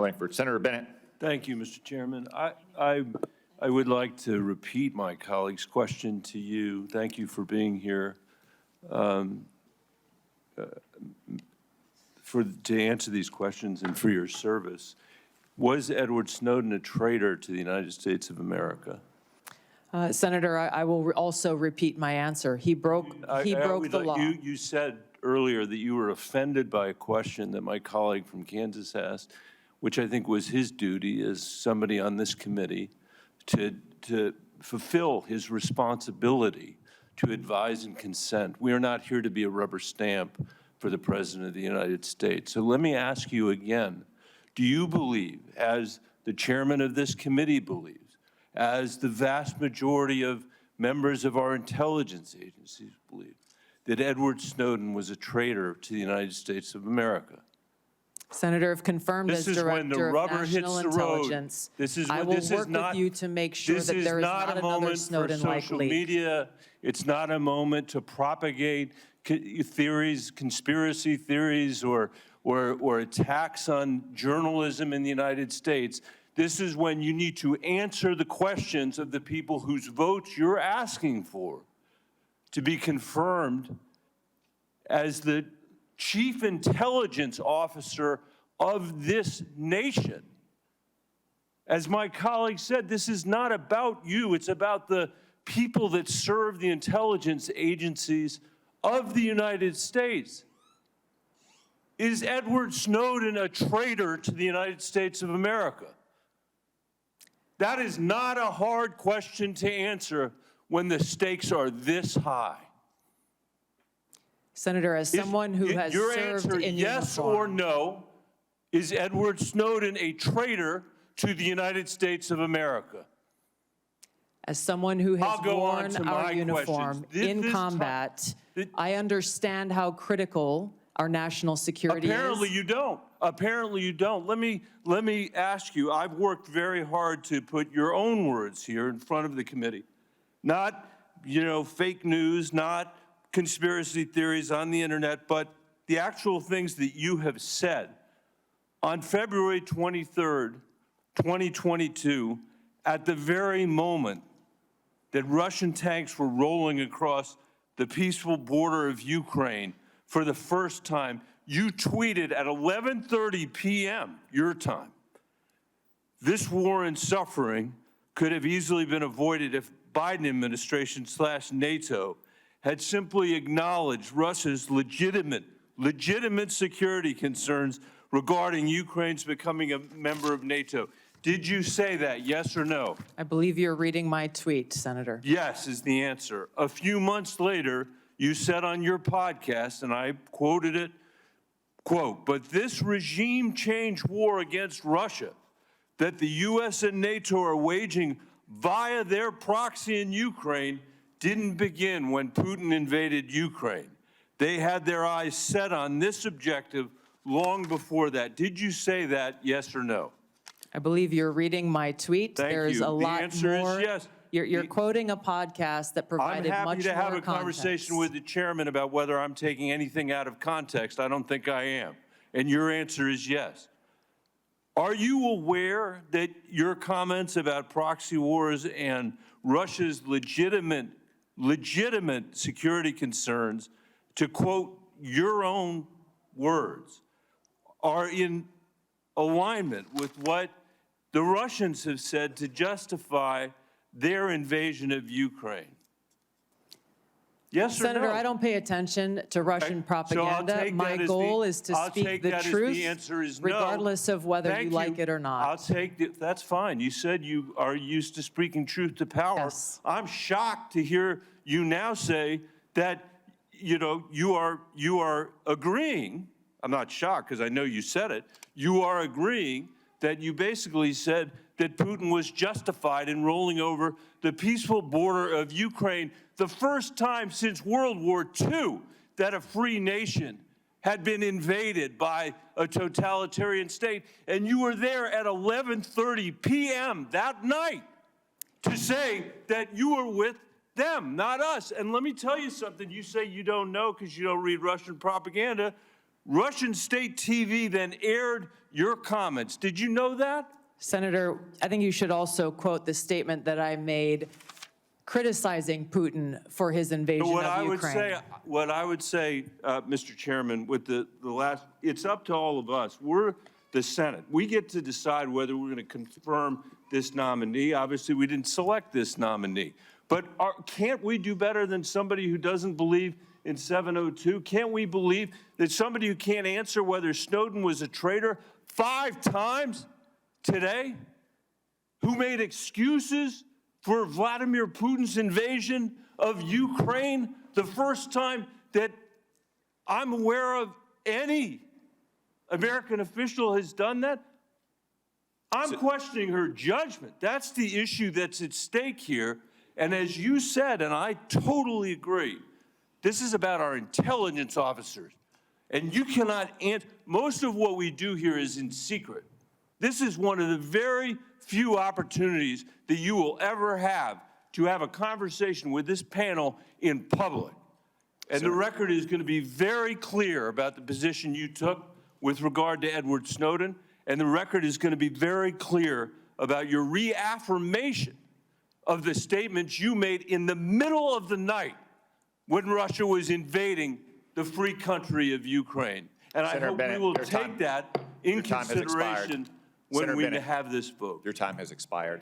Langford. Senator Bennet. Thank you, Mr. Chairman. I would like to repeat my colleague's question to you. Thank you for being here to answer these questions and for your service. Was Edward Snowden a traitor to the United States of America? Senator, I will also repeat my answer. He broke the law. You said earlier that you were offended by a question that my colleague from Kansas asked, which I think was his duty as somebody on this committee to fulfill his responsibility to advise and consent. We are not here to be a rubber stamp for the President of the United States. So let me ask you again, do you believe, as the chairman of this committee believes, as the vast majority of members of our intelligence agencies believe, that Edward Snowden was a traitor to the United States of America? Senator, if confirmed as Director of National Intelligence, I will work with you to make sure that there is not another Snowden-like leak. Media. It's not a moment to propagate theories, conspiracy theories, or attacks on journalism in the United States. This is when you need to answer the questions of the people whose votes you're asking for to be confirmed as the Chief Intelligence Officer of this nation. As my colleague said, this is not about you. It's about the people that serve the intelligence agencies of the United States. Is Edward Snowden a traitor to the United States of America? That is not a hard question to answer when the stakes are this high. Senator, as someone who has your served answer, in yes uniform, or no, is Edward Snowden a traitor to the United States of America? as someone who has worn our uniform in combat, I understand how critical our national security Apparently is. you don't. Apparently you don't. Let me ask you, I've worked very hard to put your own words here in front of the committee. Not, fake news, not conspiracy theories on the internet, but the actual things that you have said. On February 23rd, 2022, at the very moment that Russian tanks were rolling across the peaceful border of Ukraine for the first time, you tweeted at 11:30 p.m. your time, "This war and suffering could have easily been avoided if Biden administration / NATO had simply acknowledged Russia's legitimate security concerns regarding Ukraine's becoming a member of NATO." Did you say that, yes or no? I believe you're reading my tweet, Senator. Yes is the answer. A few months later, you said on your podcast, and I quoted it, quote, "But this regime change war against Russia that the U.S. and NATO are waging via their proxy in Ukraine didn't begin when Putin invaded Ukraine. They had their eyes set on this objective long before that." Did you say that, yes or no? I believe you're reading my tweet. Thank There's you. a lot the answer more. Is yes. You're quoting a podcast that provided much more context. I'm happy to have a conversation context. with the chairman about whether I'm taking anything out of context. I don't think I am. And your answer is yes. Are you aware that your comments about proxy wars and Russia's legitimate security concerns, to quote your own words, are in alignment with what the Russians have said to justify their invasion of Ukraine? Yes or no? Senator, I don't pay attention to Russian propaganda. So my goal is to speak the truth, regardless of whether you like it or not. I'll take it. That's fine. You said you are used to speaking truth to power. Yes. I'm shocked to hear you now say that you are agreeing. I'm not shocked because I know you said it. You are agreeing that you basically said that Putin was justified in rolling over the peaceful border of Ukraine, the first time since World War II that a free nation had been invaded by a totalitarian state. And you were there at 11:30 p.m. that night to say that you were with them, not us. And let me tell you something. You say you don't know because you don't read Russian propaganda. Russian state TV then aired your comments. Did you know that? Senator, I think you should also quote the statement that I made criticizing Putin for his invasion of Ukraine. What I would say, Mr. Chairman, with the last, it's up to all of us. We're the Senate. We get to decide whether we're going to confirm this nominee. Obviously, we didn't select this nominee. But can't we do better than somebody who doesn't believe in 702? Can't we believe that somebody who can't answer whether Snowden was a traitor 5 times today, who made excuses for Vladimir Putin's invasion of Ukraine, the first time that I'm aware of any American official has done that? I'm questioning her judgment. That's the issue that's at stake here. And as you said, and I totally agree, this is about our intelligence officers. And you cannot answer. Most of what we do here is in secret. This is one of the very few opportunities that you will ever have to have a conversation with this panel in public. And the record is going to be very clear about the position you took with regard to Edward Snowden, and the record is going to be very clear about your reaffirmation of the statements you made in the middle of the night when Russia was invading the free country of Ukraine. And I hope we will take that in consideration when we have this vote. Your time has expired.